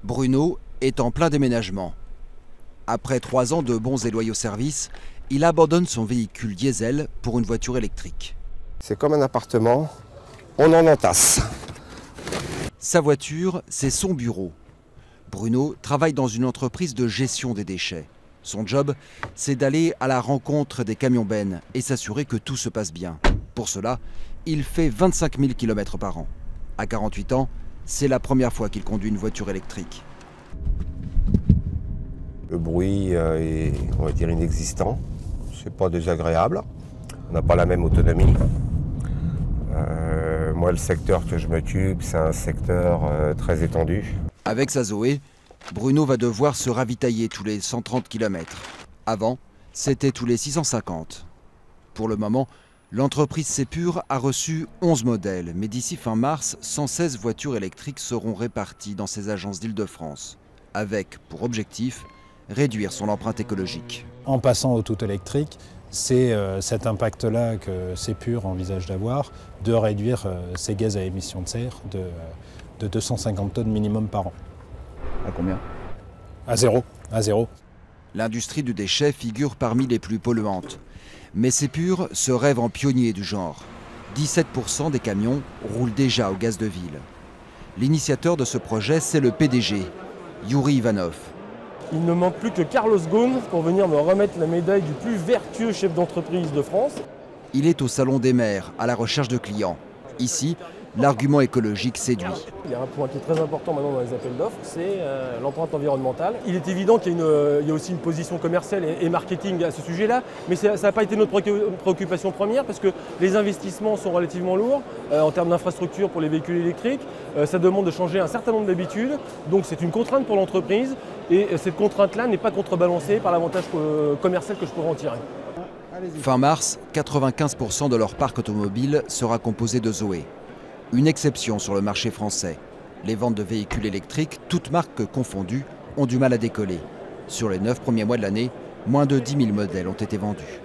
Bruno est en plein déménagement. Après 3 ans de bons et loyaux services, il abandonne son véhicule diesel pour une voiture électrique. C'est comme un appartement, on en entasse. Sa voiture, c'est son bureau. Bruno travaille dans une entreprise de gestion des déchets. Son job, c'est d'aller à la rencontre des camions-bennes et s'assurer que tout se passe bien. Pour cela, il fait 25 000 km par an. À 48 ans, c'est la première fois qu'il conduit une voiture électrique. Le bruit est, on va dire, inexistant. C'est pas désagréable. On n'a pas la même autonomie. Moi, le secteur que je m'occupe, c'est un secteur très étendu. Avec sa Zoé, Bruno va devoir se ravitailler tous les 130 km. Avant, c'était tous les 650. Pour le moment, l'entreprise Sepur a reçu 11 modèles, mais d'ici fin mars, 116 voitures électriques seront réparties dans ses agences d'Île-de-France, avec pour objectif réduire son empreinte écologique. En passant au tout électrique, c'est cet impact-là que Sepur envisage d'avoir, de réduire ses gaz à émissions de serre de 250 tonnes minimum par an. À combien? À zéro. L'industrie du déchet figure parmi les plus polluantes. Mais Sepur se rêve en pionnier du genre. 17% des camions roulent déjà au gaz de ville. L'initiateur de ce projet, c'est le PDG, Yuri Ivanov. Il ne manque plus que Carlos Ghosn pour venir me remettre la médaille du plus vertueux chef d'entreprise de France. Il est au Salon des maires, à la recherche de clients. Ici, l'argument écologique séduit. Il y a un point qui est très important maintenant dans les appels d'offres, c'est l'empreinte environnementale. Il est évident qu'il y a aussi une position commerciale et marketing à ce sujet-là, mais ça n'a pas été notre préoccupation première parce que les investissements sont relativement lourds en termes d'infrastructures pour les véhicules électriques. Ça demande de changer un certain nombre d'habitudes, donc c'est une contrainte pour l'entreprise et cette contrainte-là n'est pas contrebalancée par l'avantage commercial que je pourrais en tirer. Fin mars, 95% de leur parc automobile sera composé de Zoé. Une exception sur le marché français. Les ventes de véhicules électriques, toutes marques confondues, ont du mal à décoller. Sur les 9 premiers mois de l'année, moins de 10 000 modèles ont été vendus.